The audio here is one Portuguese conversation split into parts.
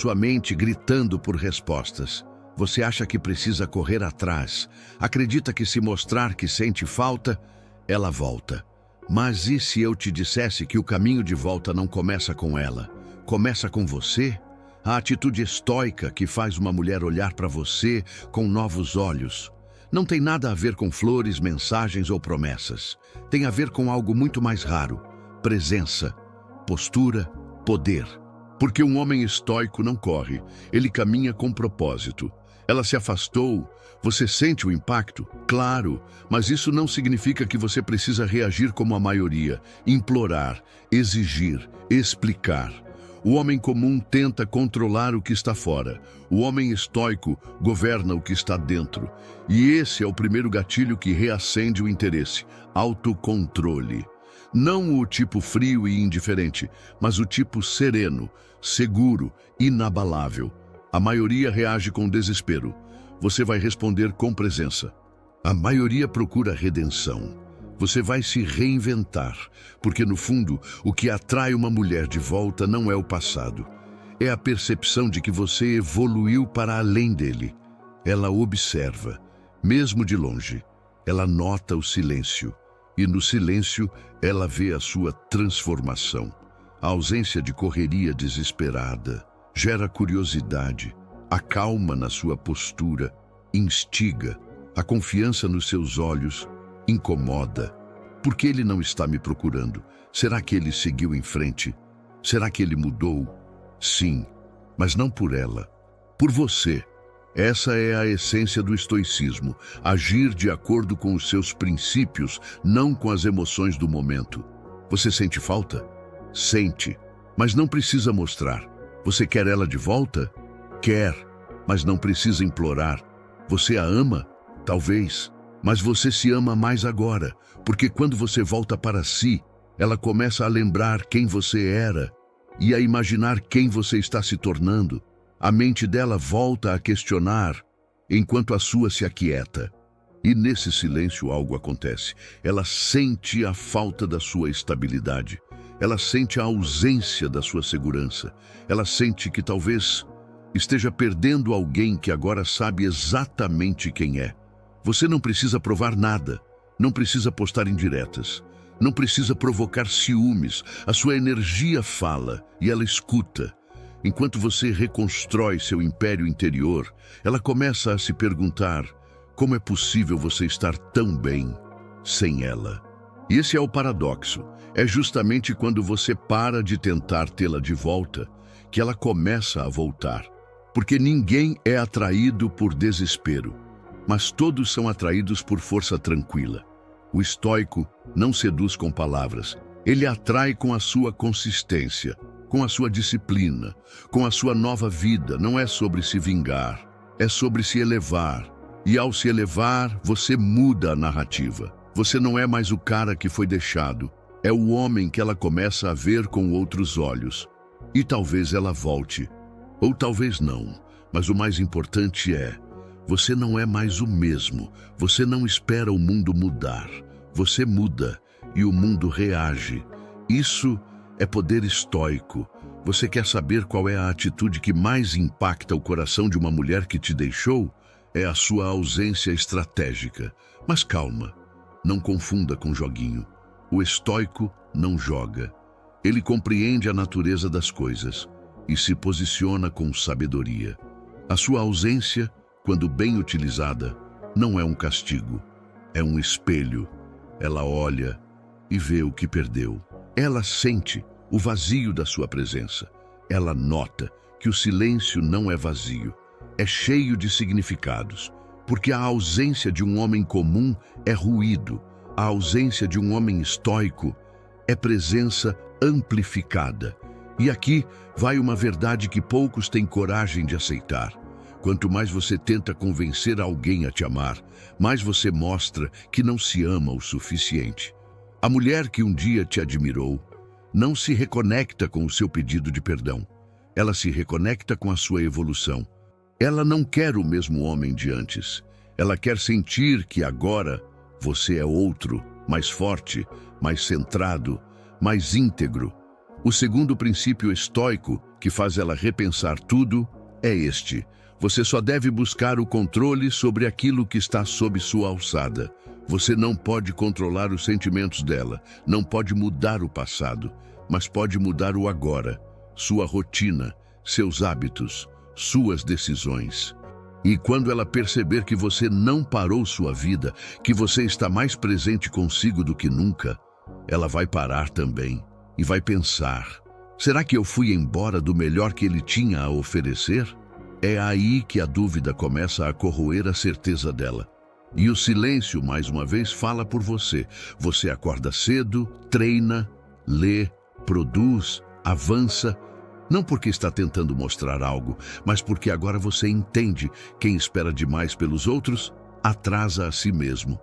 sua mente gritando por respostas. Você acha que precisa correr atrás. Acredita que se mostrar que sente falta, ela volta. Mas e se eu te dissesse que o caminho de volta não começa com ela? Começa com você? A atitude estoica que faz uma mulher olhar para você com novos olhos. Não tem nada a ver com flores, mensagens ou promessas. Tem a ver com algo muito mais raro. Presença, postura, poder. Porque um homem estoico não corre, ele caminha com propósito. Ela se afastou, você sente o impacto? Claro, mas isso não significa que você precisa reagir como a maioria, implorar, exigir, explicar. O homem comum tenta controlar o que está fora. O homem estoico governa o que está dentro. E esse é o primeiro gatilho que reacende o interesse: autocontrole. Não o tipo frio e indiferente, mas o tipo sereno, seguro, inabalável. A maioria reage com desespero. Você vai responder com presença. A maioria procura redenção. Você vai se reinventar, porque no fundo, o que atrai uma mulher de volta não é o passado. É a percepção de que você evoluiu para além dele. Ela observa, mesmo de longe. Ela nota o silêncio. E no silêncio, ela vê a sua transformação. A ausência de correria desesperada gera curiosidade, acalma na sua postura, instiga, a confiança nos seus olhos incomoda. Por que ele não está me procurando? Será que ele seguiu em frente? Será que ele mudou? Sim, mas não por ela, por você. Essa é a essência do estoicismo, agir de acordo com os seus princípios, não com as emoções do momento. Você sente falta? Sente, mas não precisa mostrar. Você quer ela de volta? Quer, mas não precisa implorar. Você a ama? Talvez, mas você se ama mais agora, porque quando você volta para si, ela começa a lembrar quem você era e a imaginar quem você está se tornando. A mente dela volta a questionar, enquanto a sua se aquieta. E nesse silêncio algo acontece. Ela sente a falta da sua estabilidade. Ela sente a ausência da sua segurança. Ela sente que talvez esteja perdendo alguém que agora sabe exatamente quem é. Você não precisa provar nada. Não precisa postar indiretas. Não precisa provocar ciúmes. A sua energia fala e ela escuta. Enquanto você reconstrói seu império interior, ela começa a se perguntar: como é possível você estar tão bem sem ela? E esse é o paradoxo. É justamente quando você para de tentar tê-la de volta que ela começa a voltar. Porque ninguém é atraído por desespero, mas todos são atraídos por força tranquila. O estoico não seduz com palavras. Ele atrai com a sua consistência, com a sua disciplina, com a sua nova vida. Não é sobre se vingar, é sobre se elevar. E ao se elevar, você muda a narrativa. Você não é mais o cara que foi deixado. É o homem que ela começa a ver com outros olhos. E talvez ela volte. Ou talvez não. Mas o mais importante é: você não é mais o mesmo. Você não espera o mundo mudar. Você muda e o mundo reage. Isso é poder estoico. Você quer saber qual é a atitude que mais impacta o coração de uma mulher que te deixou? É a sua ausência estratégica. Mas calma, não confunda com joguinho. O estoico não joga. Ele compreende a natureza das coisas e se posiciona com sabedoria. A sua ausência, quando bem utilizada, não é um castigo, é um espelho. Ela olha e vê o que perdeu. Ela sente o vazio da sua presença. Ela nota que o silêncio não é vazio, é cheio de significados, porque a ausência de um homem comum é ruído, a ausência de um homem estoico é presença amplificada. E aqui vai uma verdade que poucos têm coragem de aceitar. Quanto mais você tenta convencer alguém a te amar, mais você mostra que não se ama o suficiente. A mulher que um dia te admirou não se reconecta com o seu pedido de perdão. Ela se reconecta com a sua evolução. Ela não quer o mesmo homem de antes. Ela quer sentir que agora você é outro, mais forte, mais centrado, mais íntegro. O segundo princípio estoico, que faz ela repensar tudo, é este: você só deve buscar o controle sobre aquilo que está sob sua alçada. Você não pode controlar os sentimentos dela, não pode mudar o passado, mas pode mudar o agora, sua rotina, seus hábitos, suas decisões. E quando ela perceber que você não parou sua vida, que você está mais presente consigo do que nunca, ela vai parar também e vai pensar: será que eu fui embora do melhor que ele tinha a oferecer? É aí que a dúvida começa a corroer a certeza dela. E o silêncio, mais uma vez, fala por você. Você acorda cedo, treina, lê, produz, avança, não porque está tentando mostrar algo, mas porque agora você entende: quem espera demais pelos outros, atrasa a si mesmo.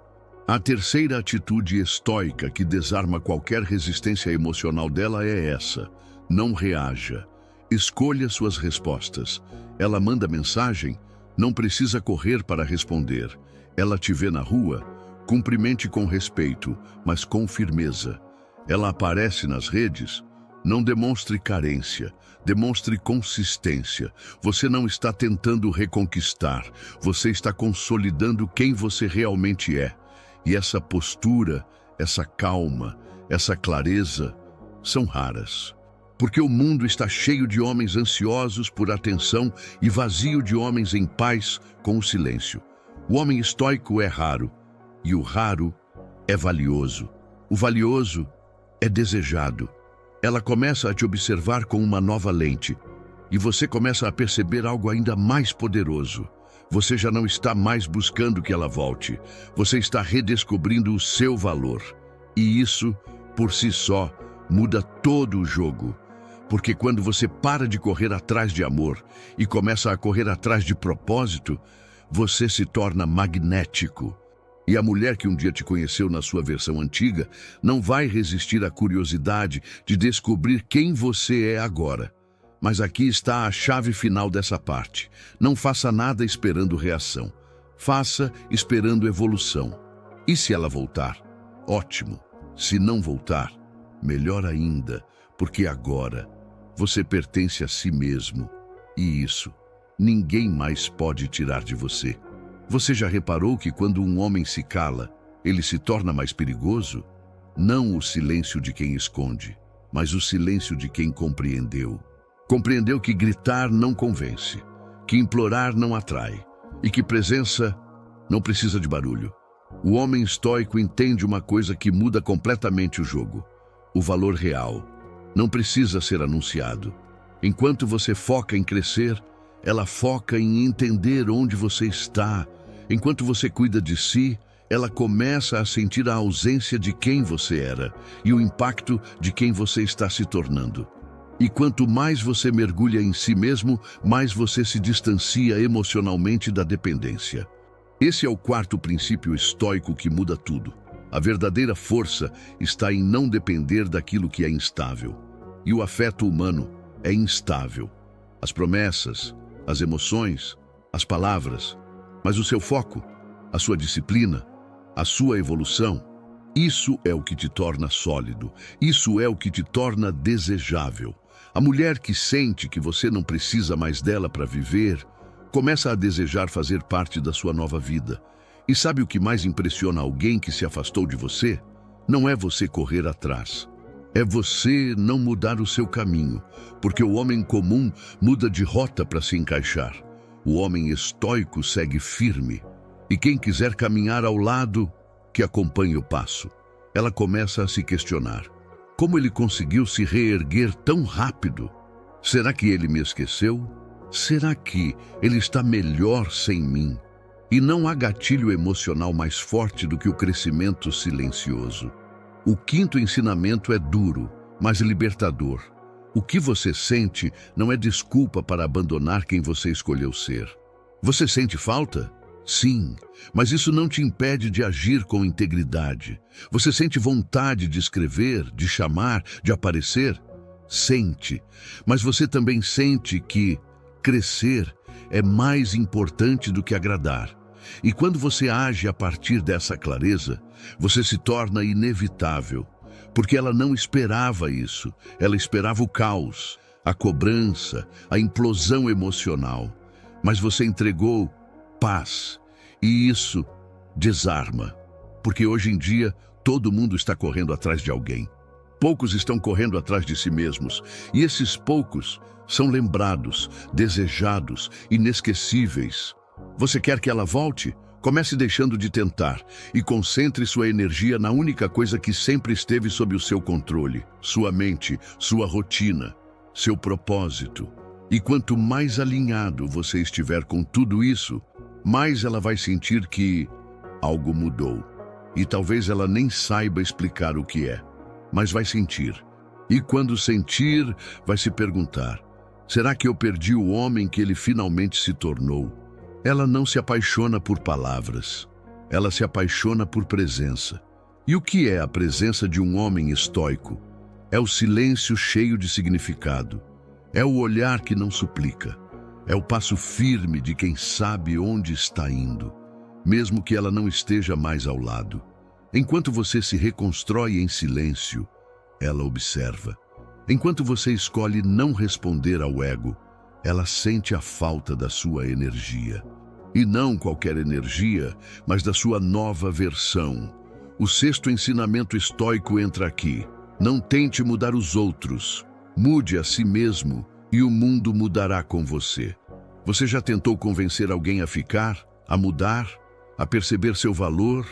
A terceira atitude estoica que desarma qualquer resistência emocional dela é essa: não reaja. Escolha suas respostas. Ela manda mensagem, não precisa correr para responder. Ela te vê na rua, cumprimente com respeito, mas com firmeza. Ela aparece nas redes, não demonstre carência, demonstre consistência. Você não está tentando reconquistar, você está consolidando quem você realmente é. E essa postura, essa calma, essa clareza são raras. Porque o mundo está cheio de homens ansiosos por atenção e vazio de homens em paz com o silêncio. O homem estoico é raro, e o raro é valioso. O valioso é desejado. Ela começa a te observar com uma nova lente, e você começa a perceber algo ainda mais poderoso. Você já não está mais buscando que ela volte, você está redescobrindo o seu valor. E isso, por si só, muda todo o jogo. Porque quando você para de correr atrás de amor e começa a correr atrás de propósito, você se torna magnético. E a mulher que um dia te conheceu na sua versão antiga não vai resistir à curiosidade de descobrir quem você é agora. Mas aqui está a chave final dessa parte. Não faça nada esperando reação. Faça esperando evolução. E se ela voltar? Ótimo. Se não voltar, melhor ainda, porque agora você pertence a si mesmo. E isso ninguém mais pode tirar de você. Você já reparou que quando um homem se cala, ele se torna mais perigoso? Não o silêncio de quem esconde, mas o silêncio de quem compreendeu. Compreendeu que gritar não convence, que implorar não atrai e que presença não precisa de barulho. O homem estoico entende uma coisa que muda completamente o jogo: o valor real. Não precisa ser anunciado. Enquanto você foca em crescer, ela foca em entender onde você está. Enquanto você cuida de si, ela começa a sentir a ausência de quem você era e o impacto de quem você está se tornando. E quanto mais você mergulha em si mesmo, mais você se distancia emocionalmente da dependência. Esse é o quarto princípio estoico que muda tudo. A verdadeira força está em não depender daquilo que é instável. E o afeto humano é instável. As promessas, as emoções, as palavras, mas o seu foco, a sua disciplina, a sua evolução, isso é o que te torna sólido, isso é o que te torna desejável. A mulher que sente que você não precisa mais dela para viver, começa a desejar fazer parte da sua nova vida. E sabe o que mais impressiona alguém que se afastou de você? Não é você correr atrás. É você não mudar o seu caminho, porque o homem comum muda de rota para se encaixar. O homem estoico segue firme. E quem quiser caminhar ao lado, que acompanhe o passo. Ela começa a se questionar: como ele conseguiu se reerguer tão rápido? Será que ele me esqueceu? Será que ele está melhor sem mim? E não há gatilho emocional mais forte do que o crescimento silencioso. O quinto ensinamento é duro, mas libertador. O que você sente não é desculpa para abandonar quem você escolheu ser. Você sente falta? Sim, mas isso não te impede de agir com integridade. Você sente vontade de escrever, de chamar, de aparecer? Sente, mas você também sente que crescer é mais importante do que agradar. E quando você age a partir dessa clareza, você se torna inevitável. porque ela não esperava isso. Ela esperava o caos, a cobrança, a implosão emocional. Mas você entregou paz, e isso desarma, porque hoje em dia todo mundo está correndo atrás de alguém. Poucos estão correndo atrás de si mesmos, e esses poucos são lembrados, desejados, inesquecíveis. Você quer que ela volte? Comece deixando de tentar e concentre sua energia na única coisa que sempre esteve sob o seu controle: sua mente, sua rotina, seu propósito. E quanto mais alinhado você estiver com tudo isso, mais ela vai sentir que algo mudou. E talvez ela nem saiba explicar o que é, mas vai sentir. E quando sentir, vai se perguntar: será que eu perdi o homem que ele finalmente se tornou? Ela não se apaixona por palavras, ela se apaixona por presença. E o que é a presença de um homem estoico? É o silêncio cheio de significado, é o olhar que não suplica, é o passo firme de quem sabe onde está indo, mesmo que ela não esteja mais ao lado. Enquanto você se reconstrói em silêncio, ela observa. Enquanto você escolhe não responder ao ego, ela sente a falta da sua energia. E não qualquer energia, mas da sua nova versão. O sexto ensinamento estoico entra aqui. Não tente mudar os outros. Mude a si mesmo e o mundo mudará com você. Você já tentou convencer alguém a ficar, a mudar, a perceber seu valor?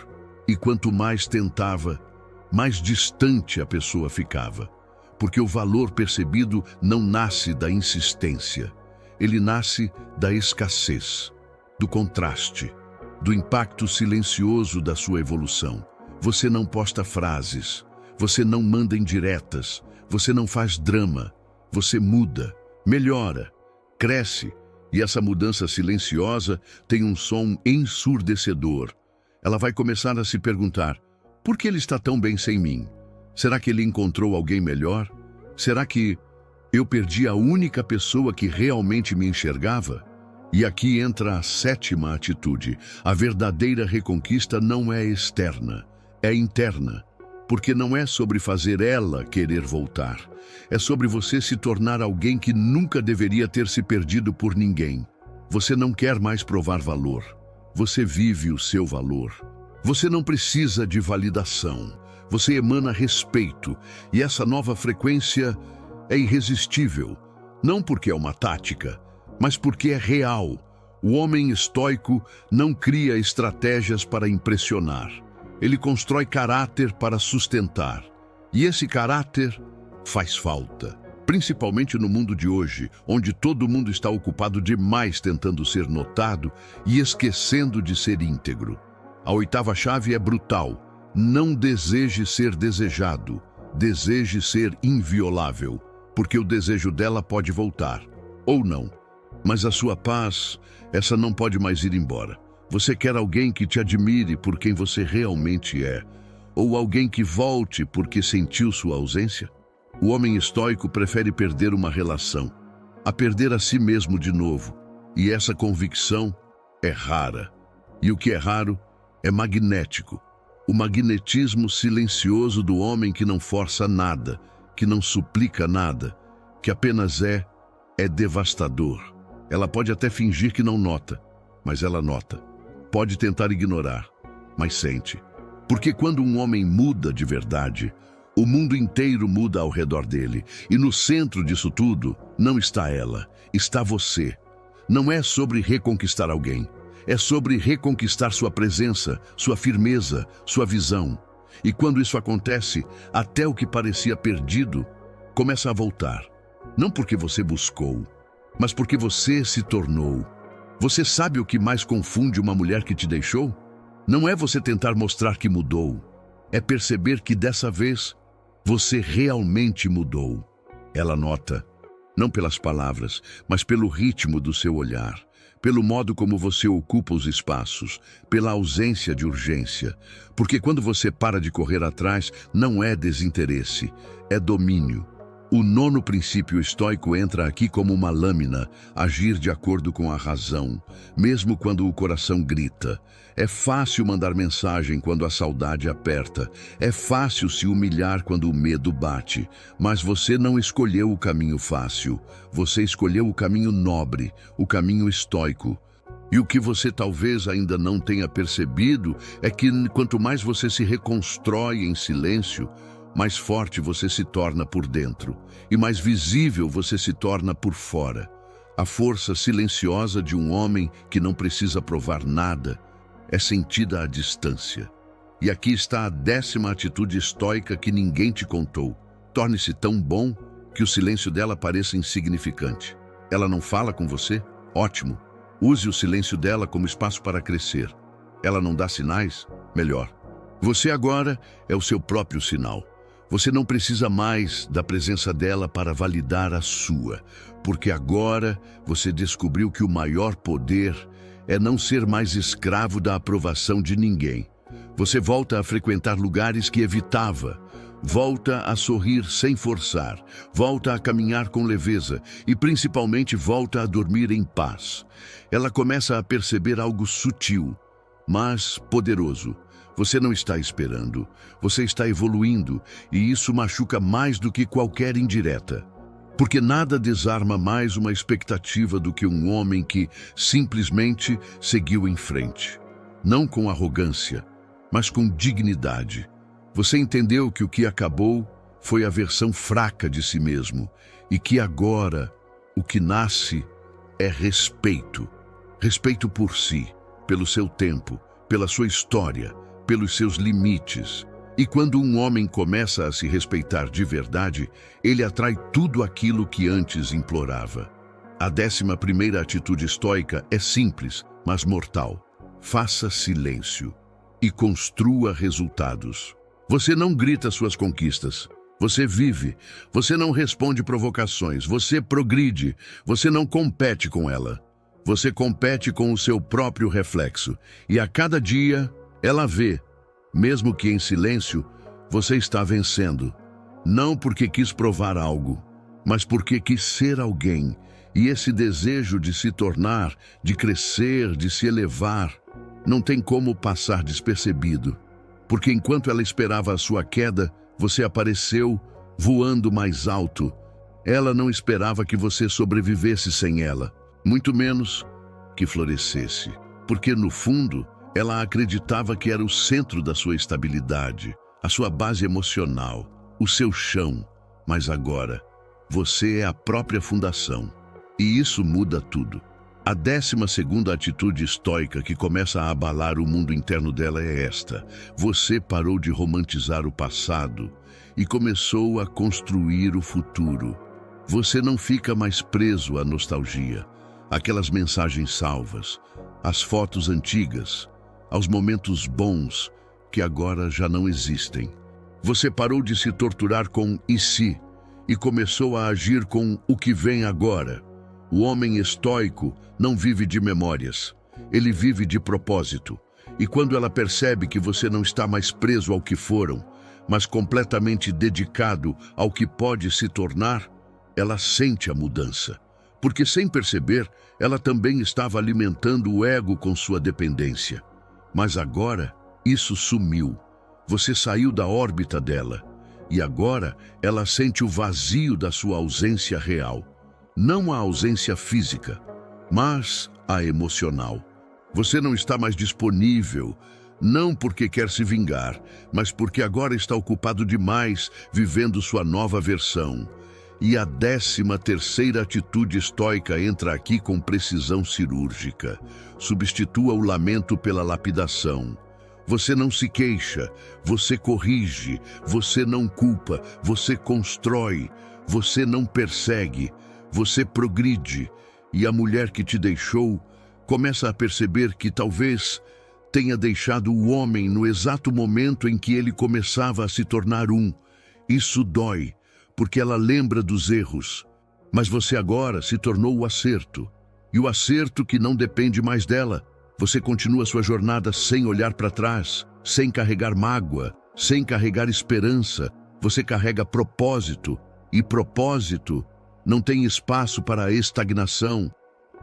E quanto mais tentava, mais distante a pessoa ficava. Porque o valor percebido não nasce da insistência. Ele nasce da escassez, do contraste, do impacto silencioso da sua evolução. Você não posta frases, você não manda indiretas, você não faz drama, você muda, melhora, cresce, e essa mudança silenciosa tem um som ensurdecedor. Ela vai começar a se perguntar: por que ele está tão bem sem mim? Será que ele encontrou alguém melhor? Será que eu perdi a única pessoa que realmente me enxergava? E aqui entra a sétima atitude. A verdadeira reconquista não é externa, é interna. Porque não é sobre fazer ela querer voltar. É sobre você se tornar alguém que nunca deveria ter se perdido por ninguém. Você não quer mais provar valor. Você vive o seu valor. Você não precisa de validação. Você emana respeito. E essa nova frequência é irresistível. Não porque é uma tática, mas porque é real. O homem estoico não cria estratégias para impressionar. Ele constrói caráter para sustentar. E esse caráter faz falta, principalmente no mundo de hoje, onde todo mundo está ocupado demais tentando ser notado e esquecendo de ser íntegro. A oitava chave é brutal. Não deseje ser desejado, deseje ser inviolável, porque o desejo dela pode voltar, ou não. Mas a sua paz, essa não pode mais ir embora. Você quer alguém que te admire por quem você realmente é, ou alguém que volte porque sentiu sua ausência? O homem estoico prefere perder uma relação a perder a si mesmo de novo, e essa convicção é rara. E o que é raro é magnético. O magnetismo silencioso do homem que não força nada, que não suplica nada, que apenas é devastador. Ela pode até fingir que não nota, mas ela nota. Pode tentar ignorar, mas sente. Porque quando um homem muda de verdade, o mundo inteiro muda ao redor dele. E no centro disso tudo não está ela, está você. Não é sobre reconquistar alguém. É sobre reconquistar sua presença, sua firmeza, sua visão. E quando isso acontece, até o que parecia perdido começa a voltar. Não porque você buscou, mas porque você se tornou. Você sabe o que mais confunde uma mulher que te deixou? Não é você tentar mostrar que mudou. É perceber que dessa vez você realmente mudou. Ela nota, não pelas palavras, mas pelo ritmo do seu olhar, pelo modo como você ocupa os espaços, pela ausência de urgência. Porque quando você para de correr atrás, não é desinteresse, é domínio. O nono princípio estoico entra aqui como uma lâmina, agir de acordo com a razão, mesmo quando o coração grita. É fácil mandar mensagem quando a saudade aperta. É fácil se humilhar quando o medo bate. Mas você não escolheu o caminho fácil. Você escolheu o caminho nobre, o caminho estoico. E o que você talvez ainda não tenha percebido é que quanto mais você se reconstrói em silêncio, mais forte você se torna por dentro e mais visível você se torna por fora. A força silenciosa de um homem que não precisa provar nada é sentida à distância. E aqui está a 10ª atitude estoica que ninguém te contou. Torne-se tão bom que o silêncio dela pareça insignificante. Ela não fala com você? Ótimo. Use o silêncio dela como espaço para crescer. Ela não dá sinais? Melhor. Você agora é o seu próprio sinal. Você não precisa mais da presença dela para validar a sua, porque agora você descobriu que o maior poder é não ser mais escravo da aprovação de ninguém. Você volta a frequentar lugares que evitava, volta a sorrir sem forçar, volta a caminhar com leveza e principalmente volta a dormir em paz. Ela começa a perceber algo sutil, mas poderoso. Você não está esperando, você está evoluindo, e isso machuca mais do que qualquer indireta. Porque nada desarma mais uma expectativa do que um homem que simplesmente seguiu em frente. Não com arrogância, mas com dignidade. Você entendeu que o que acabou foi a versão fraca de si mesmo, e que agora o que nasce é respeito. Respeito por si, pelo seu tempo, pela sua história, pelos seus limites. E quando um homem começa a se respeitar de verdade, ele atrai tudo aquilo que antes implorava. A 11ª atitude estoica é simples, mas mortal. Faça silêncio e construa resultados. Você não grita suas conquistas. Você vive. Você não responde provocações. Você progride. Você não compete com ela. Você compete com o seu próprio reflexo. E a cada dia, ela vê, mesmo que em silêncio, você está vencendo. Não porque quis provar algo, mas porque quis ser alguém. E esse desejo de se tornar, de crescer, de se elevar, não tem como passar despercebido. Porque enquanto ela esperava a sua queda, você apareceu voando mais alto. Ela não esperava que você sobrevivesse sem ela, muito menos que florescesse. Porque no fundo, ela acreditava que era o centro da sua estabilidade, a sua base emocional, o seu chão. Mas agora, você é a própria fundação. E isso muda tudo. A 12ª atitude estoica que começa a abalar o mundo interno dela é esta. Você parou de romantizar o passado e começou a construir o futuro. Você não fica mais preso à nostalgia, aquelas mensagens salvas, às fotos antigas, aos momentos bons que agora já não existem. Você parou de se torturar com "e se" e começou a agir com o que vem agora. O homem estoico não vive de memórias, ele vive de propósito. E quando ela percebe que você não está mais preso ao que foram, mas completamente dedicado ao que pode se tornar, ela sente a mudança. Porque sem perceber, ela também estava alimentando o ego com sua dependência. Mas agora, isso sumiu. Você saiu da órbita dela. E agora, ela sente o vazio da sua ausência real. Não a ausência física, mas a emocional. Você não está mais disponível, não porque quer se vingar, mas porque agora está ocupado demais vivendo sua nova versão. E a 13ª atitude estoica entra aqui com precisão cirúrgica. Substitua o lamento pela lapidação. Você não se queixa, você corrige, você não culpa, você constrói, você não persegue, você progride. E a mulher que te deixou começa a perceber que talvez tenha deixado o homem no exato momento em que ele começava a se tornar um. Isso dói, porque ela lembra dos erros. Mas você agora se tornou o acerto. E o acerto que não depende mais dela. Você continua sua jornada sem olhar para trás, sem carregar mágoa, sem carregar esperança. Você carrega propósito. E propósito não tem espaço para a estagnação.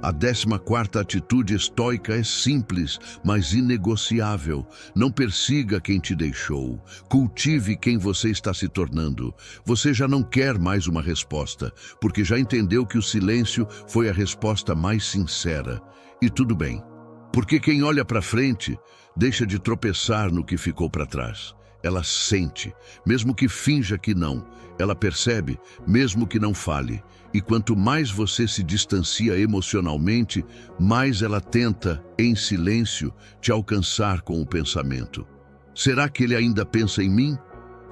A 14ª atitude estoica é simples, mas inegociável. Não persiga quem te deixou. Cultive quem você está se tornando. Você já não quer mais uma resposta, porque já entendeu que o silêncio foi a resposta mais sincera. E tudo bem, porque quem olha para frente deixa de tropeçar no que ficou para trás. Ela sente, mesmo que finja que não. Ela percebe, mesmo que não fale. E quanto mais você se distancia emocionalmente, mais ela tenta, em silêncio, te alcançar com o pensamento. Será que ele ainda pensa em mim?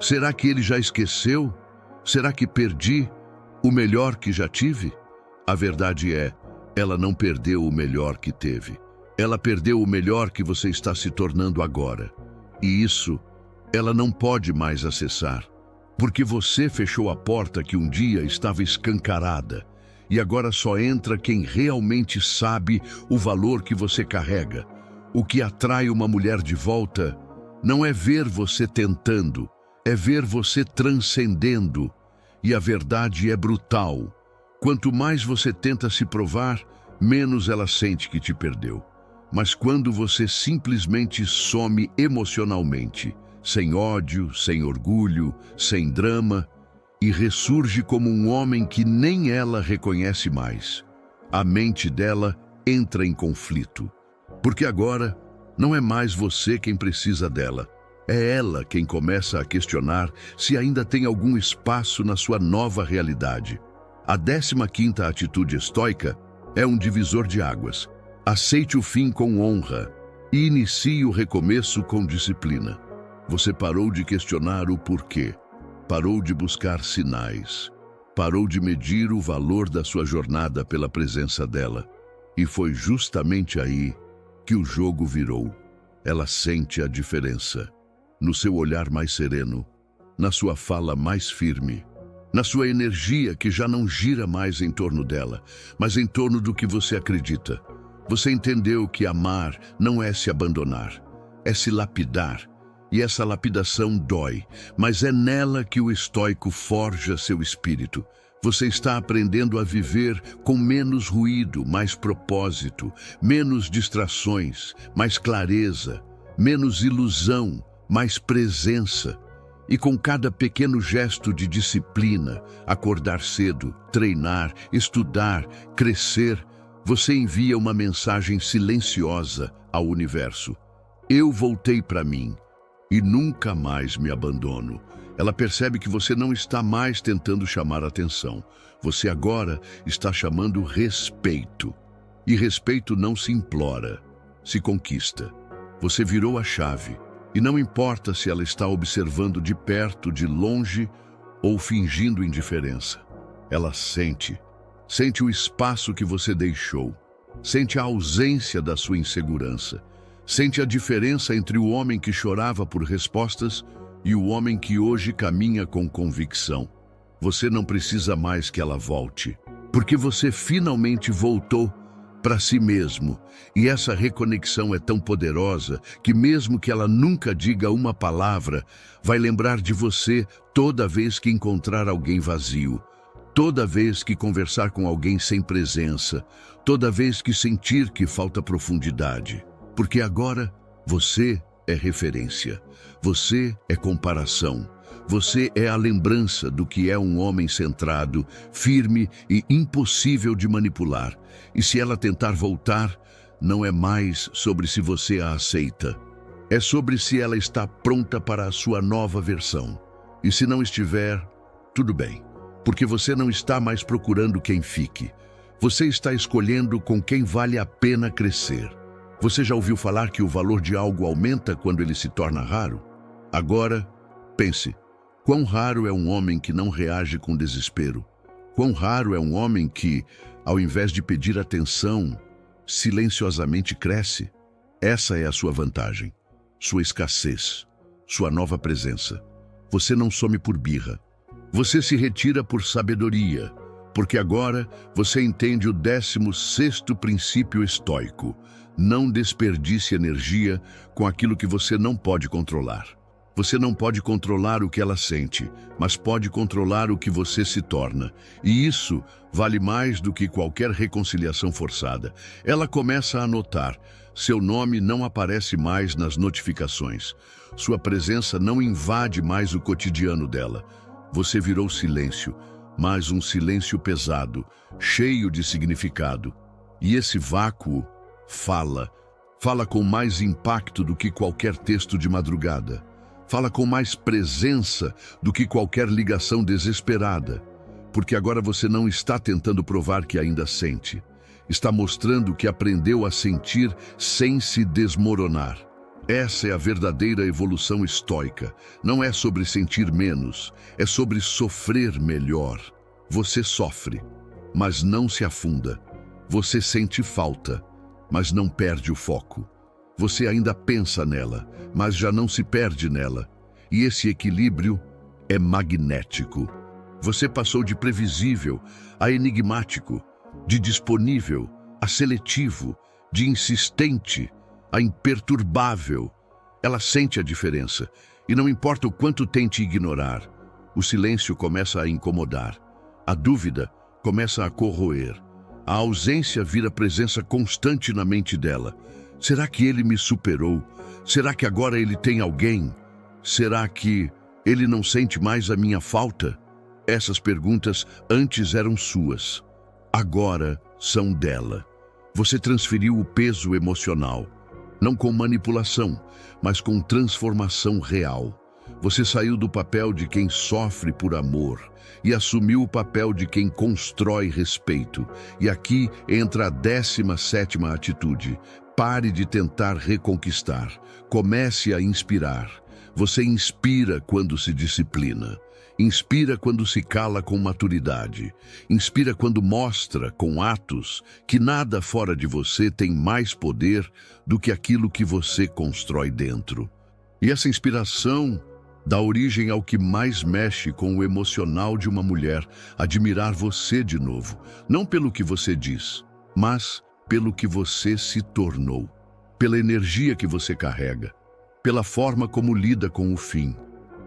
Será que ele já esqueceu? Será que perdi o melhor que já tive? A verdade é, ela não perdeu o melhor que teve. Ela perdeu o melhor que você está se tornando agora. E isso ela não pode mais acessar, porque você fechou a porta que um dia estava escancarada, e agora só entra quem realmente sabe o valor que você carrega. O que atrai uma mulher de volta não é ver você tentando, é ver você transcendendo. E a verdade é brutal. Quanto mais você tenta se provar, menos ela sente que te perdeu. Mas quando você simplesmente some emocionalmente, sem ódio, sem orgulho, sem drama, e ressurge como um homem que nem ela reconhece mais, a mente dela entra em conflito. Porque agora não é mais você quem precisa dela, é ela quem começa a questionar se ainda tem algum espaço na sua nova realidade. A 15ª atitude estoica é um divisor de águas. Aceite o fim com honra e inicie o recomeço com disciplina. Você parou de questionar o porquê, parou de buscar sinais, parou de medir o valor da sua jornada pela presença dela. E foi justamente aí que o jogo virou. Ela sente a diferença, no seu olhar mais sereno, na sua fala mais firme, na sua energia que já não gira mais em torno dela, mas em torno do que você acredita. Você entendeu que amar não é se abandonar, é se lapidar. E essa lapidação dói, mas é nela que o estoico forja seu espírito. Você está aprendendo a viver com menos ruído, mais propósito, menos distrações, mais clareza, menos ilusão, mais presença. E com cada pequeno gesto de disciplina, acordar cedo, treinar, estudar, crescer, você envia uma mensagem silenciosa ao universo. Eu voltei para mim. E nunca mais me abandono. Ela percebe que você não está mais tentando chamar atenção. Você agora está chamando respeito. E respeito não se implora, se conquista. Você virou a chave. E não importa se ela está observando de perto, de longe ou fingindo indiferença. Ela sente o espaço que você deixou. Sente a ausência da sua insegurança. Sente a diferença entre o homem que chorava por respostas e o homem que hoje caminha com convicção. Você não precisa mais que ela volte, porque você finalmente voltou para si mesmo. E essa reconexão é tão poderosa que mesmo que ela nunca diga uma palavra, vai lembrar de você toda vez que encontrar alguém vazio, toda vez que conversar com alguém sem presença, toda vez que sentir que falta profundidade. Porque agora você é referência, você é comparação, você é a lembrança do que é um homem centrado, firme e impossível de manipular. E se ela tentar voltar, não é mais sobre se você a aceita, é sobre se ela está pronta para a sua nova versão. E se não estiver, tudo bem, porque você não está mais procurando quem fique, você está escolhendo com quem vale a pena crescer. Você já ouviu falar que o valor de algo aumenta quando ele se torna raro? Agora, pense, quão raro é um homem que não reage com desespero? Quão raro é um homem que, ao invés de pedir atenção, silenciosamente cresce? Essa é a sua vantagem, sua escassez, sua nova presença. Você não some por birra. Você se retira por sabedoria, porque agora você entende o 16º princípio estoico. Não desperdice energia com aquilo que você não pode controlar. Você não pode controlar o que ela sente, mas pode controlar o que você se torna. E isso vale mais do que qualquer reconciliação forçada. Ela começa a notar. Seu nome não aparece mais nas notificações. Sua presença não invade mais o cotidiano dela. Você virou silêncio, mas um silêncio pesado, cheio de significado. E esse vácuo fala com mais impacto do que qualquer texto de madrugada. Fala com mais presença do que qualquer ligação desesperada. Porque agora você não está tentando provar que ainda sente. Está mostrando que aprendeu a sentir sem se desmoronar. Essa é a verdadeira evolução estoica. Não é sobre sentir menos, é sobre sofrer melhor. Você sofre, mas não se afunda. Você sente falta, mas não perde o foco. Você ainda pensa nela, mas já não se perde nela. E esse equilíbrio é magnético. Você passou de previsível a enigmático, de disponível a seletivo, de insistente a imperturbável. Ela sente a diferença, e não importa o quanto tente ignorar, o silêncio começa a incomodar, a dúvida começa a corroer, a ausência vira presença constante na mente dela. Será que ele me superou? Será que agora ele tem alguém? Será que ele não sente mais a minha falta? Essas perguntas antes eram suas, agora são dela. Você transferiu o peso emocional, não com manipulação, mas com transformação real. Você saiu do papel de quem sofre por amor e assumiu o papel de quem constrói respeito. E aqui entra a 17ª atitude. Pare de tentar reconquistar. Comece a inspirar. Você inspira quando se disciplina. Inspira quando se cala com maturidade. Inspira quando mostra, com atos, que nada fora de você tem mais poder do que aquilo que você constrói dentro. E essa inspiração dá origem ao que mais mexe com o emocional de uma mulher: admirar você de novo. Não pelo que você diz, mas pelo que você se tornou. Pela energia que você carrega. Pela forma como lida com o fim.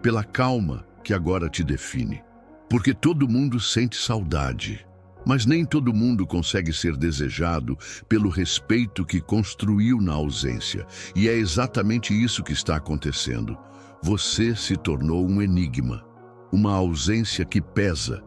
Pela calma que agora te define. Porque todo mundo sente saudade, mas nem todo mundo consegue ser desejado pelo respeito que construiu na ausência. E é exatamente isso que está acontecendo. Você se tornou um enigma, uma ausência que pesa,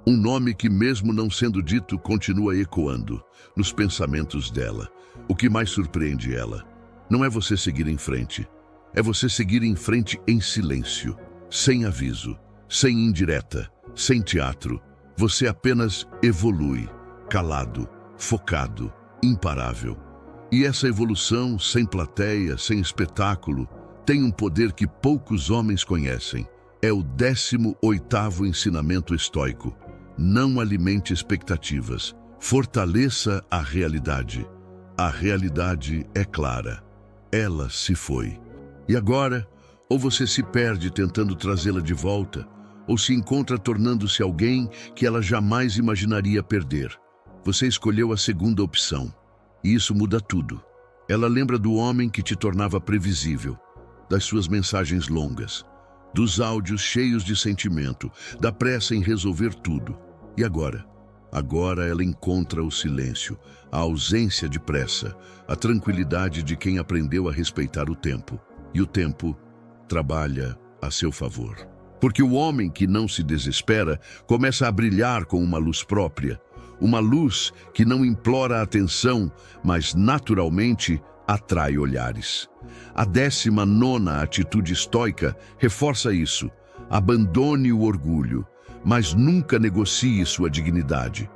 um nome que, mesmo não sendo dito, continua ecoando nos pensamentos dela. O que mais surpreende ela não é você seguir em frente, é você seguir em frente em silêncio. Sem aviso, sem indireta, sem teatro. Você apenas evolui, calado, focado, imparável. E essa evolução, sem plateia, sem espetáculo, tem um poder que poucos homens conhecem. É o 18º ensinamento estoico. Não alimente expectativas. Fortaleça a realidade. A realidade é clara. Ela se foi. E agora, ou você se perde tentando trazê-la de volta, ou se encontra tornando-se alguém que ela jamais imaginaria perder. Você escolheu a segunda opção, e isso muda tudo. Ela lembra do homem que te tornava previsível, das suas mensagens longas, dos áudios cheios de sentimento, da pressa em resolver tudo. E agora? Agora ela encontra o silêncio, a ausência de pressa, a tranquilidade de quem aprendeu a respeitar o tempo. E o tempo trabalha a seu favor. Porque o homem que não se desespera começa a brilhar com uma luz própria, uma luz que não implora atenção, mas naturalmente atrai olhares. A 19ª atitude estoica reforça isso. Abandone o orgulho, mas nunca negocie sua dignidade.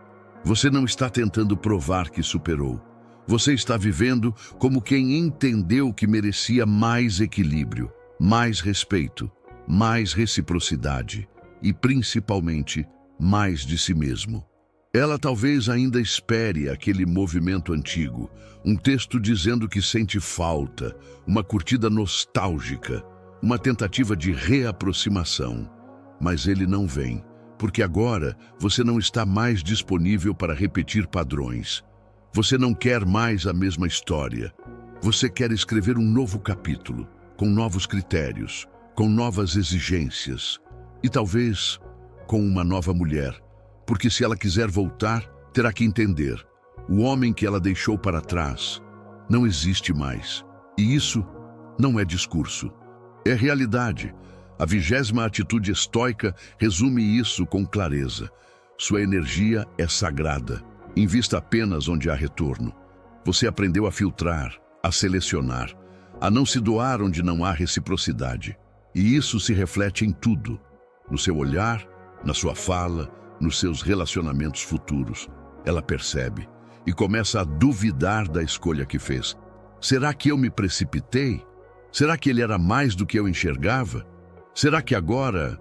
Você não está tentando provar que superou. Você está vivendo como quem entendeu que merecia mais equilíbrio, mais respeito, mais reciprocidade e, principalmente, mais de si mesmo. Ela talvez ainda espere aquele movimento antigo, um texto dizendo que sente falta, uma curtida nostálgica, uma tentativa de reaproximação. Mas ele não vem, porque agora você não está mais disponível para repetir padrões. Você não quer mais a mesma história. Você quer escrever um novo capítulo, com novos critérios, com novas exigências e talvez com uma nova mulher, porque se ela quiser voltar, terá que entender: o homem que ela deixou para trás não existe mais. E isso não é discurso, é realidade. A 20ª atitude estoica resume isso com clareza. Sua energia é sagrada. Invista apenas onde há retorno. Você aprendeu a filtrar, a selecionar, a não se doar onde não há reciprocidade. E isso se reflete em tudo: no seu olhar, na sua fala, nos seus relacionamentos futuros. Ela percebe e começa a duvidar da escolha que fez. Será que eu me precipitei? Será que ele era mais do que eu enxergava? Será que agora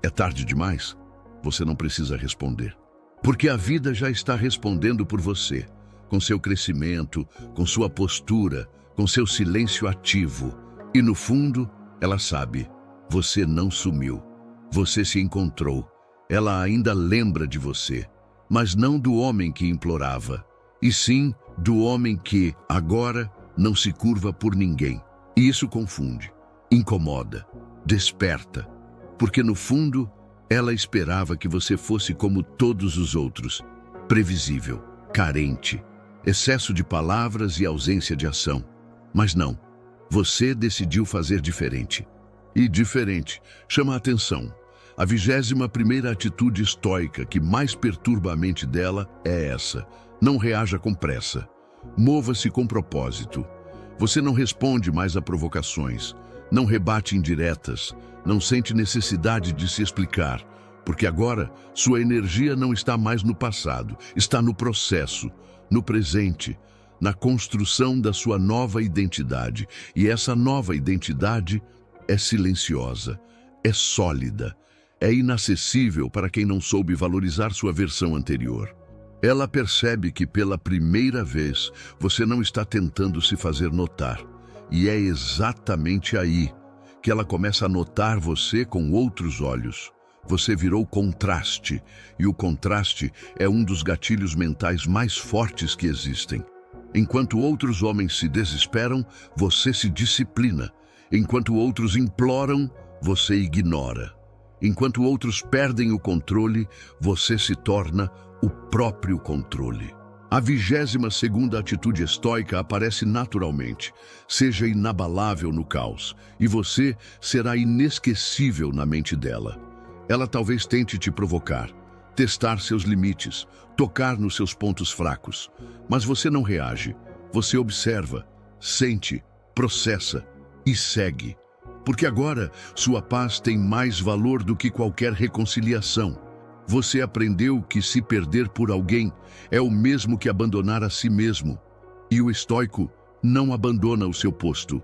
é tarde demais? Você não precisa responder, porque a vida já está respondendo por você, com seu crescimento, com sua postura, com seu silêncio ativo. E no fundo, ela sabe: você não sumiu. Você se encontrou. Ela ainda lembra de você, mas não do homem que implorava, e sim do homem que, agora, não se curva por ninguém. E isso confunde, incomoda, desperta, porque no fundo, ela esperava que você fosse como todos os outros, previsível, carente, excesso de palavras e ausência de ação. Mas não, você decidiu fazer diferente. E diferente chama a atenção. A 21ª atitude estoica que mais perturba a mente dela é essa: não reaja com pressa. Mova-se com propósito. Você não responde mais a provocações, não rebate indiretas, não sente necessidade de se explicar, porque agora sua energia não está mais no passado, está no processo, no presente, na construção da sua nova identidade. E essa nova identidade é silenciosa, é sólida, é inacessível para quem não soube valorizar sua versão anterior. Ela percebe que pela primeira vez você não está tentando se fazer notar. E é exatamente aí que ela começa a notar você com outros olhos. Você virou contraste, e o contraste é um dos gatilhos mentais mais fortes que existem. Enquanto outros homens se desesperam, você se disciplina. Enquanto outros imploram, você ignora. Enquanto outros perdem o controle, você se torna o próprio controle. A 22ª atitude estoica aparece naturalmente. Seja inabalável no caos, e você será inesquecível na mente dela. Ela talvez tente te provocar, testar seus limites, tocar nos seus pontos fracos. Mas você não reage. Você observa, sente, processa e segue. Porque agora sua paz tem mais valor do que qualquer reconciliação. Você aprendeu que se perder por alguém é o mesmo que abandonar a si mesmo. E o estoico não abandona o seu posto.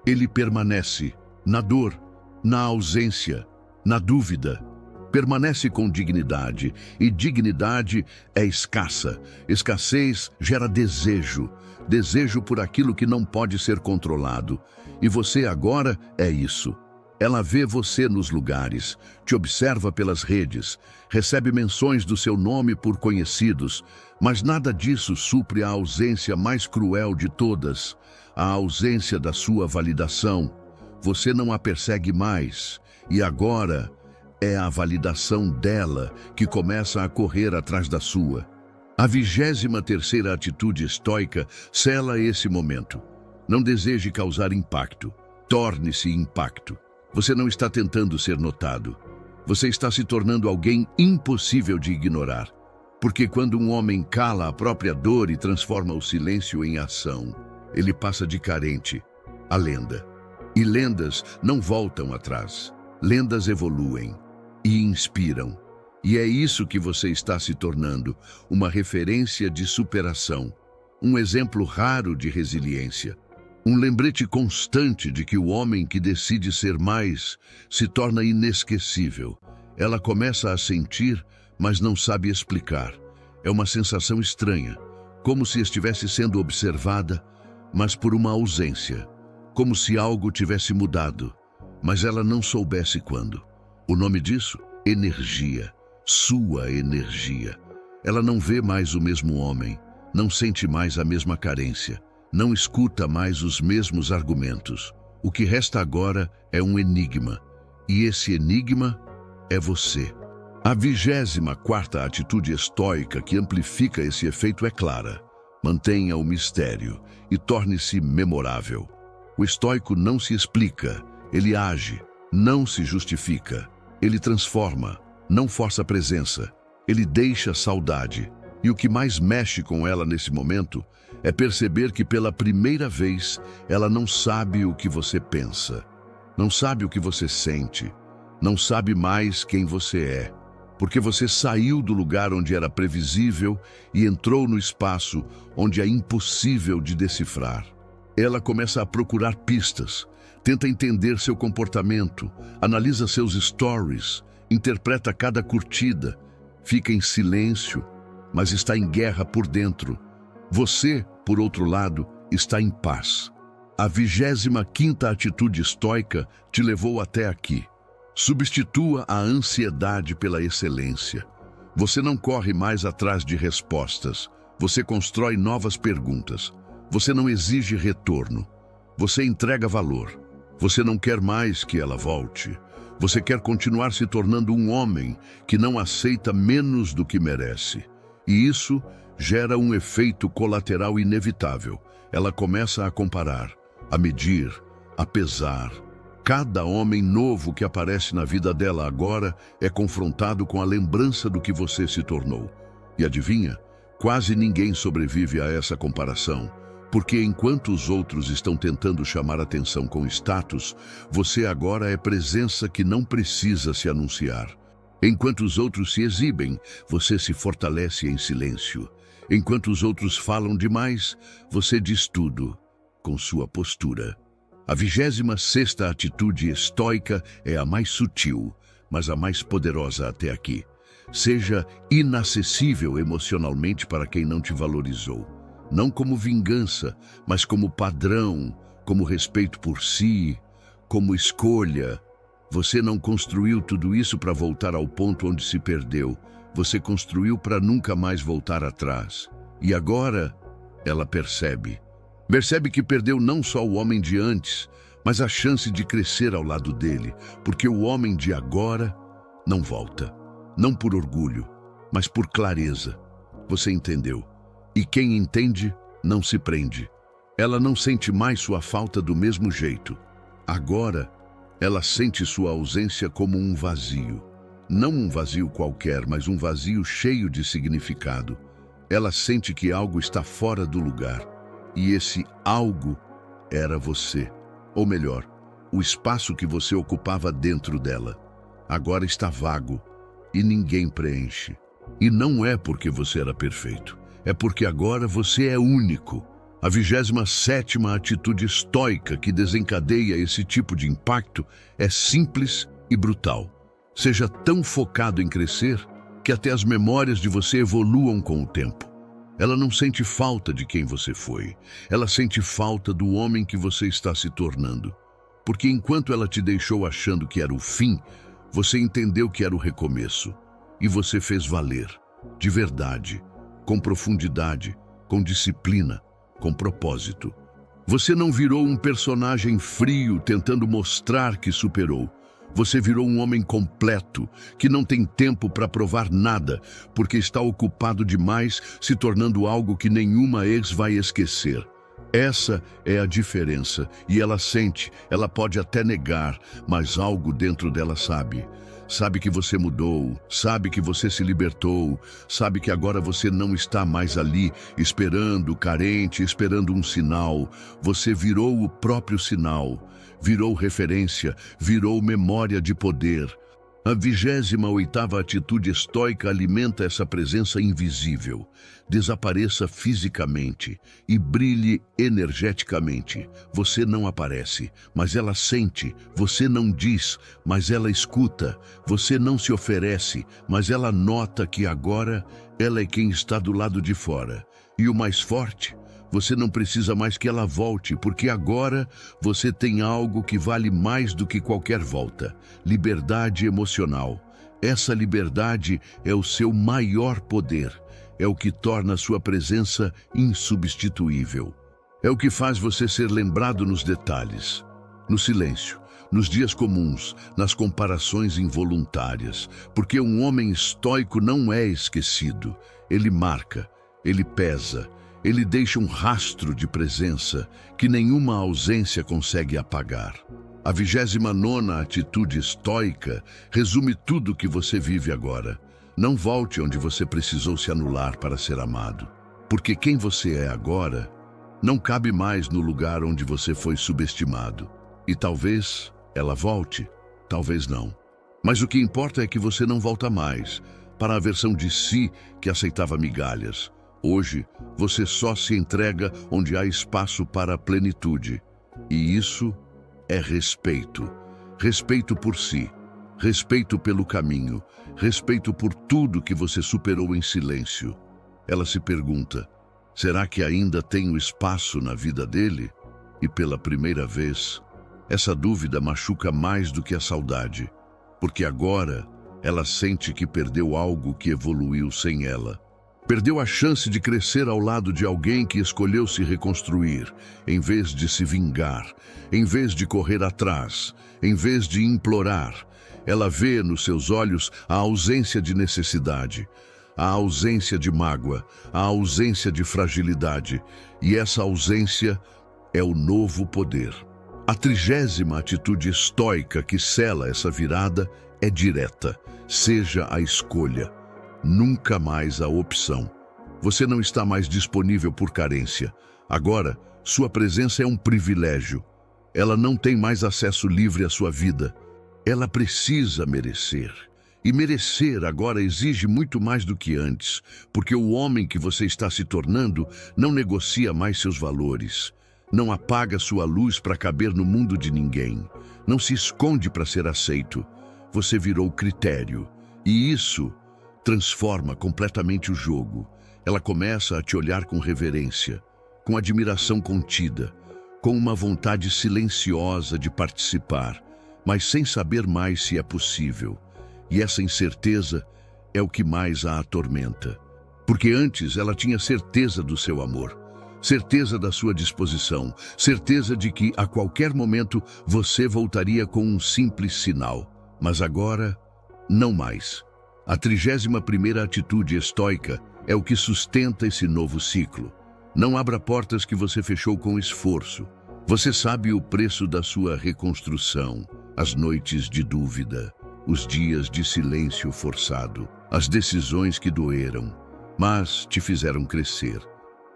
Ele permanece na dor, na ausência, na dúvida. Permanece com dignidade, e dignidade é escassa. Escassez gera desejo, desejo por aquilo que não pode ser controlado. E você agora é isso. Ela vê você nos lugares, te observa pelas redes, recebe menções do seu nome por conhecidos, mas nada disso supre a ausência mais cruel de todas, a ausência da sua validação. Você não a persegue mais, e agora é a validação dela que começa a correr atrás da sua. A 23ª atitude estoica sela esse momento. Não deseje causar impacto, torne-se impacto. Você não está tentando ser notado. Você está se tornando alguém impossível de ignorar. Porque quando um homem cala a própria dor e transforma o silêncio em ação, ele passa de carente a lenda. E lendas não voltam atrás. Lendas evoluem e inspiram. E é isso que você está se tornando, uma referência de superação, um exemplo raro de resiliência. Um lembrete constante de que o homem que decide ser mais se torna inesquecível. Ela começa a sentir, mas não sabe explicar. É uma sensação estranha, como se estivesse sendo observada, mas por uma ausência. Como se algo tivesse mudado, mas ela não soubesse quando. O nome disso? Energia. Sua energia. Ela não vê mais o mesmo homem, não sente mais a mesma carência. Não escuta mais os mesmos argumentos. O que resta agora é um enigma, e esse enigma é você. A 24ª atitude estoica que amplifica esse efeito é clara. Mantenha o mistério e torne-se memorável. O estoico não se explica, ele age, não se justifica. Ele transforma, não força a presença. Ele deixa saudade. E o que mais mexe com ela nesse momento é perceber que pela primeira vez ela não sabe o que você pensa, não sabe o que você sente, não sabe mais quem você é, porque você saiu do lugar onde era previsível e entrou no espaço onde é impossível de decifrar. Ela começa a procurar pistas, tenta entender seu comportamento, analisa seus stories, interpreta cada curtida, fica em silêncio, mas está em guerra por dentro. Você, por outro lado, está em paz. A 25ª atitude estoica te levou até aqui. Substitua a ansiedade pela excelência. Você não corre mais atrás de respostas. Você constrói novas perguntas. Você não exige retorno. Você entrega valor. Você não quer mais que ela volte. Você quer continuar se tornando um homem que não aceita menos do que merece. E isso gera um efeito colateral inevitável. Ela começa a comparar, a medir, a pesar. Cada homem novo que aparece na vida dela agora é confrontado com a lembrança do que você se tornou. E adivinha? Quase ninguém sobrevive a essa comparação. Porque enquanto os outros estão tentando chamar atenção com status, você agora é presença que não precisa se anunciar. Enquanto os outros se exibem, você se fortalece em silêncio. Enquanto os outros falam demais, você diz tudo com sua postura. A 26ª atitude estoica é a mais sutil, mas a mais poderosa até aqui. Seja inacessível emocionalmente para quem não te valorizou. Não como vingança, mas como padrão, como respeito por si, como escolha. Você não construiu tudo isso para voltar ao ponto onde se perdeu. Você construiu para nunca mais voltar atrás. E agora, ela percebe. Percebe que perdeu não só o homem de antes, mas a chance de crescer ao lado dele, porque o homem de agora não volta. Não por orgulho, mas por clareza. Você entendeu. E quem entende, não se prende. Ela não sente mais sua falta do mesmo jeito. Agora, ela sente sua ausência como um vazio. Não um vazio qualquer, mas um vazio cheio de significado. Ela sente que algo está fora do lugar. E esse algo era você. Ou melhor, o espaço que você ocupava dentro dela. Agora está vago e ninguém preenche. E não é porque você era perfeito. É porque agora você é único. A 27ª atitude estoica que desencadeia esse tipo de impacto é simples e brutal. Seja tão focado em crescer que até as memórias de você evoluam com o tempo. Ela não sente falta de quem você foi. Ela sente falta do homem que você está se tornando. Porque enquanto ela te deixou achando que era o fim, você entendeu que era o recomeço. E você fez valer, de verdade, com profundidade, com disciplina, com propósito. Você não virou um personagem frio tentando mostrar que superou. Você virou um homem completo, que não tem tempo para provar nada, porque está ocupado demais, se tornando algo que nenhuma ex vai esquecer. Essa é a diferença, e ela sente, ela pode até negar, mas algo dentro dela sabe. Sabe que você mudou, sabe que você se libertou, sabe que agora você não está mais ali, esperando, carente, esperando um sinal. Você virou o próprio sinal, virou referência, virou memória de poder. A 28ª atitude estoica alimenta essa presença invisível. Desapareça fisicamente e brilhe energeticamente. Você não aparece, mas ela sente. Você não diz, mas ela escuta. Você não se oferece, mas ela nota que agora ela é quem está do lado de fora. E o mais forte, você não precisa mais que ela volte, porque agora você tem algo que vale mais do que qualquer volta: liberdade emocional. Essa liberdade é o seu maior poder. É o que torna sua presença insubstituível. É o que faz você ser lembrado nos detalhes. No silêncio, nos dias comuns, nas comparações involuntárias, porque um homem estoico não é esquecido. Ele marca, ele pesa, ele deixa um rastro de presença que nenhuma ausência consegue apagar. A 29ª atitude estoica resume tudo o que você vive agora. Não volte onde você precisou se anular para ser amado, porque quem você é agora não cabe mais no lugar onde você foi subestimado. E talvez ela volte, talvez não. Mas o que importa é que você não volta mais para a versão de si que aceitava migalhas. Hoje, você só se entrega onde há espaço para a plenitude. E isso é respeito. Respeito por si, respeito pelo caminho, respeito por tudo que você superou em silêncio. Ela se pergunta, será que ainda tenho espaço na vida dele? E pela primeira vez, essa dúvida machuca mais do que a saudade, porque agora ela sente que perdeu algo que evoluiu sem ela. Perdeu a chance de crescer ao lado de alguém que escolheu se reconstruir, em vez de se vingar, em vez de correr atrás, em vez de implorar. Ela vê nos seus olhos a ausência de necessidade, a ausência de mágoa, a ausência de fragilidade, e essa ausência é o novo poder. A 30ª atitude estoica que sela essa virada é direta. Seja a escolha, nunca mais a opção. Você não está mais disponível por carência. Agora, sua presença é um privilégio. Ela não tem mais acesso livre à sua vida. Ela precisa merecer. E merecer agora exige muito mais do que antes, porque o homem que você está se tornando não negocia mais seus valores. Não apaga sua luz para caber no mundo de ninguém. Não se esconde para ser aceito. Você virou critério. E isso transforma completamente o jogo. Ela começa a te olhar com reverência, com admiração contida, com uma vontade silenciosa de participar, mas sem saber mais se é possível. E essa incerteza é o que mais a atormenta. Porque antes ela tinha certeza do seu amor, certeza da sua disposição, certeza de que a qualquer momento você voltaria com um simples sinal. Mas agora, não mais. A 31ª atitude estoica é o que sustenta esse novo ciclo. Não abra portas que você fechou com esforço. Você sabe o preço da sua reconstrução, as noites de dúvida, os dias de silêncio forçado, as decisões que doeram, mas te fizeram crescer.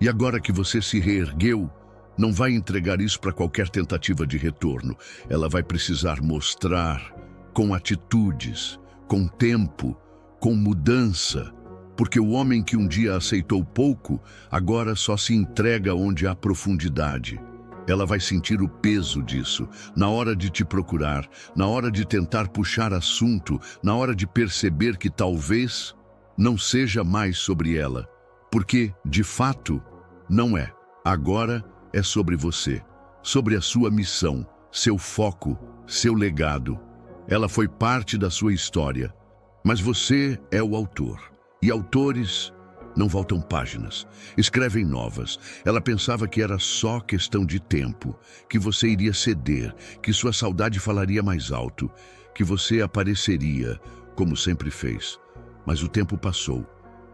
E agora que você se reergueu, não vai entregar isso para qualquer tentativa de retorno. Ela vai precisar mostrar com atitudes, com tempo, com mudança, porque o homem que um dia aceitou pouco, agora só se entrega onde há profundidade. Ela vai sentir o peso disso, na hora de te procurar, na hora de tentar puxar assunto, na hora de perceber que talvez não seja mais sobre ela, porque, de fato, não é. Agora é sobre você, sobre a sua missão, seu foco, seu legado. Ela foi parte da sua história, mas você é o autor. E autores não voltam páginas, escrevem novas. Ela pensava que era só questão de tempo, que você iria ceder, que sua saudade falaria mais alto, que você apareceria, como sempre fez. Mas o tempo passou,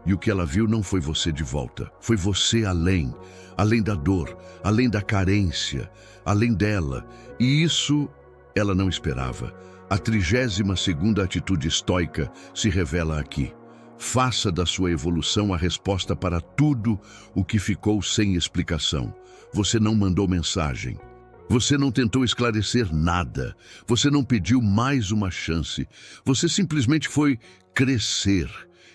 e o que ela viu não foi você de volta. Foi você além, além da dor, além da carência, além dela. E isso ela não esperava. A 32ª atitude estoica se revela aqui. Faça da sua evolução a resposta para tudo o que ficou sem explicação. Você não mandou mensagem. Você não tentou esclarecer nada. Você não pediu mais uma chance. Você simplesmente foi crescer.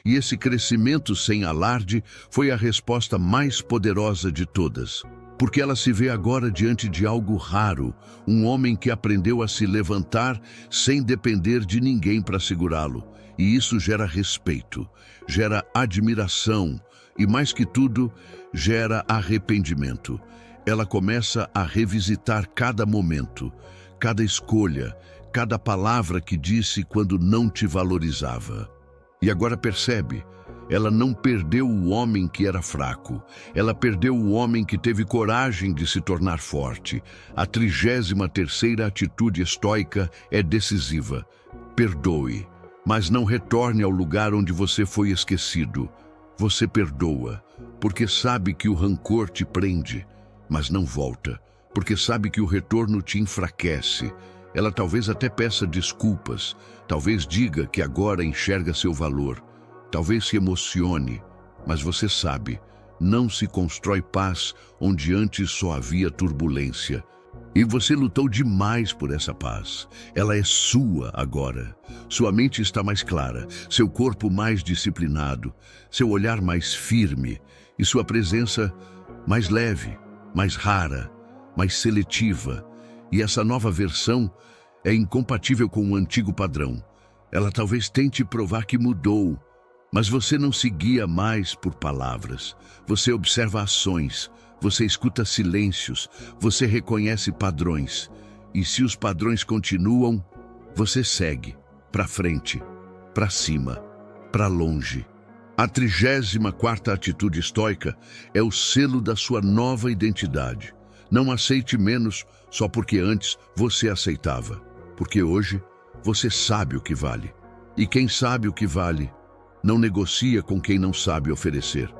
E esse crescimento sem alarde foi a resposta mais poderosa de todas. Porque ela se vê agora diante de algo raro, um homem que aprendeu a se levantar sem depender de ninguém para segurá-lo. E isso gera respeito, gera admiração e, mais que tudo, gera arrependimento. Ela começa a revisitar cada momento, cada escolha, cada palavra que disse quando não te valorizava. E agora percebe, Ela não perdeu o homem que era fraco. Ela perdeu o homem que teve coragem de se tornar forte. A 33ª atitude estoica é decisiva. Perdoe, mas não retorne ao lugar onde você foi esquecido. Você perdoa, porque sabe que o rancor te prende, mas não volta, porque sabe que o retorno te enfraquece. Ela talvez até peça desculpas, talvez diga que agora enxerga seu valor, talvez se emocione, mas você sabe, não se constrói paz onde antes só havia turbulência. E você lutou demais por essa paz. Ela é sua agora. Sua mente está mais clara, seu corpo mais disciplinado, seu olhar mais firme e sua presença mais leve, mais rara, mais seletiva. E essa nova versão é incompatível com o antigo padrão. Ela talvez tente provar que mudou, mas você não se guia mais por palavras. Você observa ações, você escuta silêncios, você reconhece padrões. E se os padrões continuam, você segue, para frente, para cima, para longe. A 34ª atitude estoica é o selo da sua nova identidade. Não aceite menos só porque antes você aceitava, porque hoje você sabe o que vale. E quem sabe o que vale, não negocia com quem não sabe oferecer.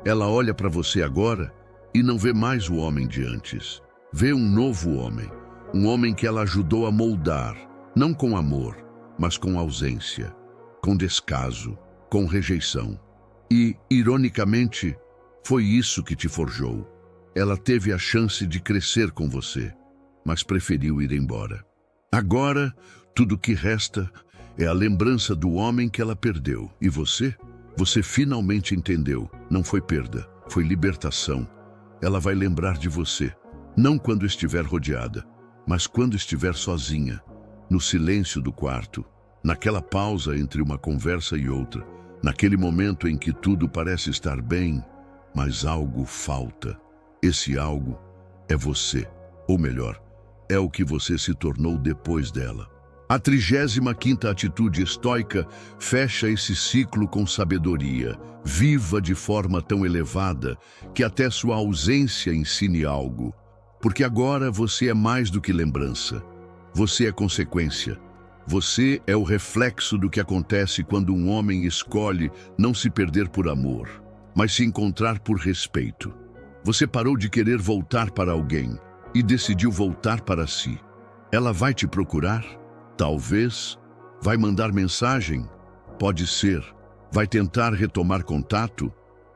Ela olha para você agora e não vê mais o homem de antes. Vê um novo homem, um homem que ela ajudou a moldar, não com amor, mas com ausência, com descaso, com rejeição. E, ironicamente, foi isso que te forjou. Ela teve a chance de crescer com você, mas preferiu ir embora. Agora, tudo que resta é a lembrança do homem que ela perdeu. E você? Você finalmente entendeu. Não foi perda, foi libertação. Ela vai lembrar de você, não quando estiver rodeada, mas quando estiver sozinha, no silêncio do quarto, naquela pausa entre uma conversa e outra, naquele momento em que tudo parece estar bem, mas algo falta. Esse algo é você, ou melhor, é o que você se tornou depois dela. A 35ª atitude estoica fecha esse ciclo com sabedoria, viva de forma tão elevada que até sua ausência ensine algo. Porque agora você é mais do que lembrança. Você é consequência. Você é o reflexo do que acontece quando um homem escolhe não se perder por amor, mas se encontrar por respeito. Você parou de querer voltar para alguém e decidiu voltar para si. Ela vai te procurar? Talvez. Vai mandar mensagem? Pode ser. Vai tentar retomar contato?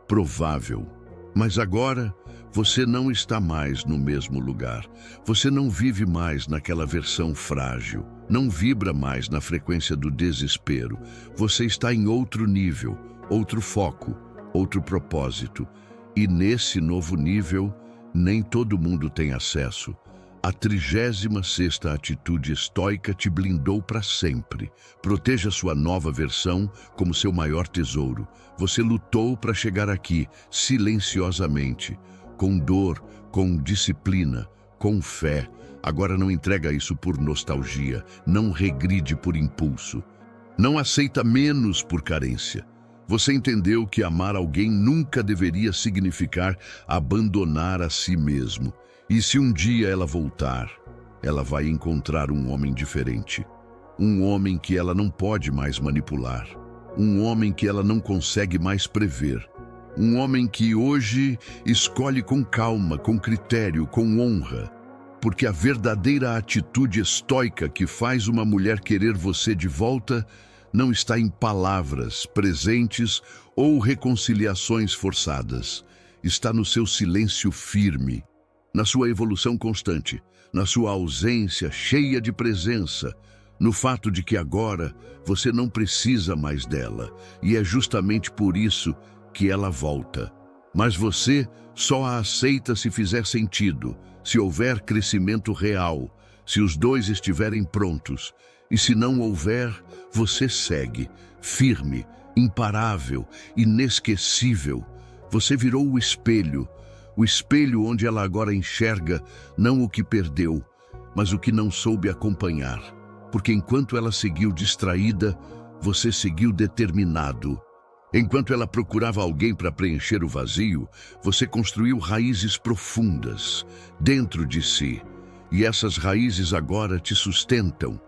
Provável. Mas agora, você não está mais no mesmo lugar. Você não vive mais naquela versão frágil. Não vibra mais na frequência do desespero. Você está em outro nível, outro foco, outro propósito. E nesse novo nível, nem todo mundo tem acesso. A 36ª atitude estoica te blindou para sempre. Proteja sua nova versão como seu maior tesouro. Você lutou para chegar aqui, silenciosamente, com dor, com disciplina, com fé. Agora não entrega isso por nostalgia, não regride por impulso. Não aceita menos por carência. Você entendeu que amar alguém nunca deveria significar abandonar a si mesmo. E se um dia ela voltar, ela vai encontrar um homem diferente. Um homem que ela não pode mais manipular. Um homem que ela não consegue mais prever. Um homem que hoje escolhe com calma, com critério, com honra. Porque a verdadeira atitude estoica que faz uma mulher querer você de volta não está em palavras, presentes ou reconciliações forçadas. Está no seu silêncio firme, na sua evolução constante, na sua ausência cheia de presença, no fato de que agora você não precisa mais dela, e é justamente por isso que ela volta. Mas você só a aceita se fizer sentido, se houver crescimento real, se os dois estiverem prontos. E se não houver, você segue, firme, imparável, inesquecível. Você virou o espelho onde ela agora enxerga não o que perdeu, mas o que não soube acompanhar. Porque enquanto ela seguiu distraída, você seguiu determinado. Enquanto ela procurava alguém para preencher o vazio, você construiu raízes profundas dentro de si. E essas raízes agora te sustentam,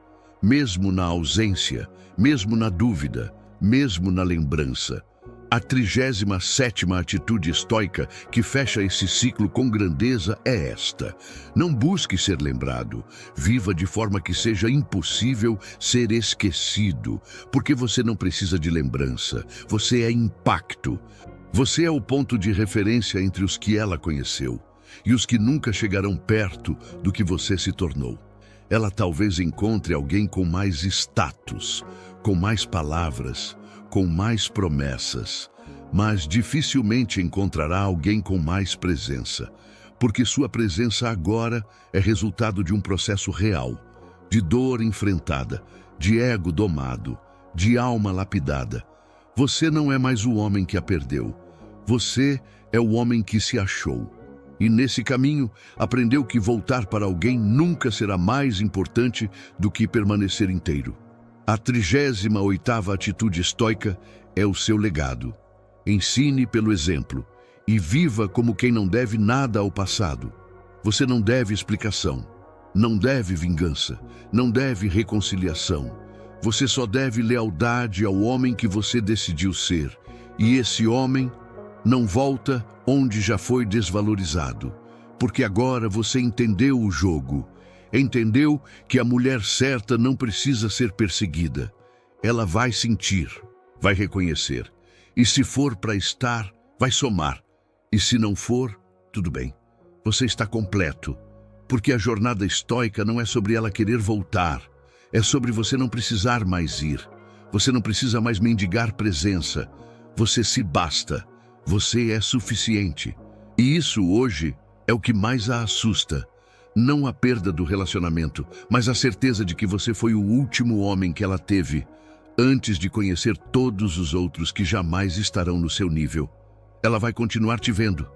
mesmo na ausência, mesmo na dúvida, mesmo na lembrança. A 37ª atitude estoica que fecha esse ciclo com grandeza é esta: não busque ser lembrado, viva de forma que seja impossível ser esquecido, porque você não precisa de lembrança, você é impacto. Você é o ponto de referência entre os que ela conheceu e os que nunca chegarão perto do que você se tornou. Ela talvez encontre alguém com mais status, com mais palavras, com mais promessas, mas dificilmente encontrará alguém com mais presença, porque sua presença agora é resultado de um processo real, de dor enfrentada, de ego domado, de alma lapidada. Você não é mais o homem que a perdeu, você é o homem que se achou. E nesse caminho, aprendeu que voltar para alguém nunca será mais importante do que permanecer inteiro. A 38ª atitude estoica é o seu legado. Ensine pelo exemplo e viva como quem não deve nada ao passado. Você não deve explicação, não deve vingança, não deve reconciliação. Você só deve lealdade ao homem que você decidiu ser. E esse homem não volta onde já foi desvalorizado, porque agora você entendeu o jogo. Entendeu que a mulher certa não precisa ser perseguida. Ela vai sentir, vai reconhecer. E se for para estar, vai somar. E se não for, tudo bem. Você está completo. Porque a jornada estoica não é sobre ela querer voltar. É sobre você não precisar mais ir. Você não precisa mais mendigar presença. Você se basta. Você é suficiente. E isso hoje é o que mais a assusta. Não a perda do relacionamento, mas a certeza de que você foi o último homem que ela teve, antes de conhecer todos os outros que jamais estarão no seu nível. Ela vai continuar te vendo,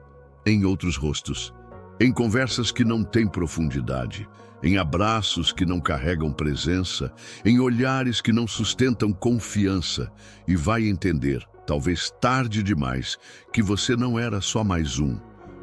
em outros rostos, em conversas que não têm profundidade, em abraços que não carregam presença, em olhares que não sustentam confiança, e vai entender, talvez tarde demais, que você não era só mais um.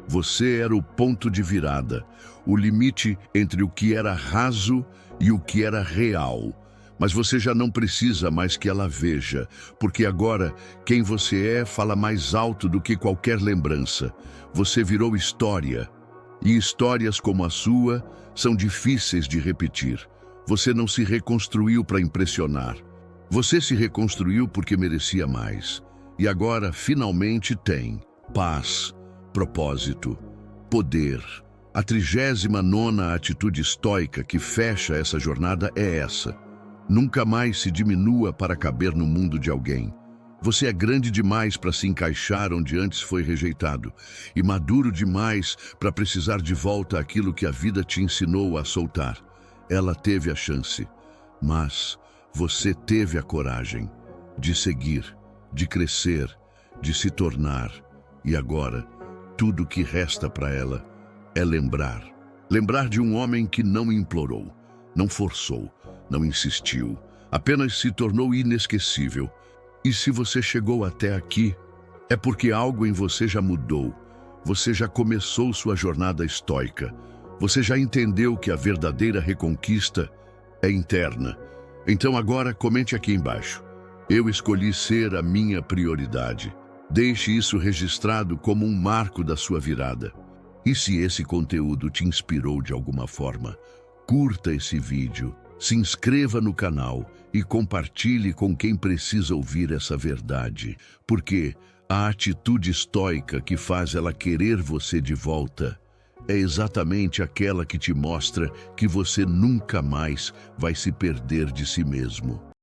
Você era o ponto de virada, o limite entre o que era raso e o que era real. Mas você já não precisa mais que ela veja, porque agora quem você é fala mais alto do que qualquer lembrança. Você virou história, e histórias como a sua são difíceis de repetir. Você não se reconstruiu para impressionar. Você se reconstruiu porque merecia mais. E agora, finalmente, tem paz, propósito, poder. A 39ª atitude estoica que fecha essa jornada é essa: nunca mais se diminua para caber no mundo de alguém. Você é grande demais para se encaixar onde antes foi rejeitado, e maduro demais para precisar de volta aquilo que a vida te ensinou a soltar. Ela teve a chance, mas você teve a coragem de seguir, de crescer, de se tornar. E agora, tudo que resta para ela é lembrar. Lembrar de um homem que não implorou, não forçou, não insistiu, apenas se tornou inesquecível. E se você chegou até aqui, é porque algo em você já mudou. Você já começou sua jornada estoica. Você já entendeu que a verdadeira reconquista é interna. Então agora comente aqui embaixo: eu escolhi ser a minha prioridade. Deixe isso registrado como um marco da sua virada. E se esse conteúdo te inspirou de alguma forma, curta esse vídeo, se inscreva no canal e compartilhe com quem precisa ouvir essa verdade, porque a atitude estoica que faz ela querer você de volta é exatamente aquela que te mostra que você nunca mais vai se perder de si mesmo.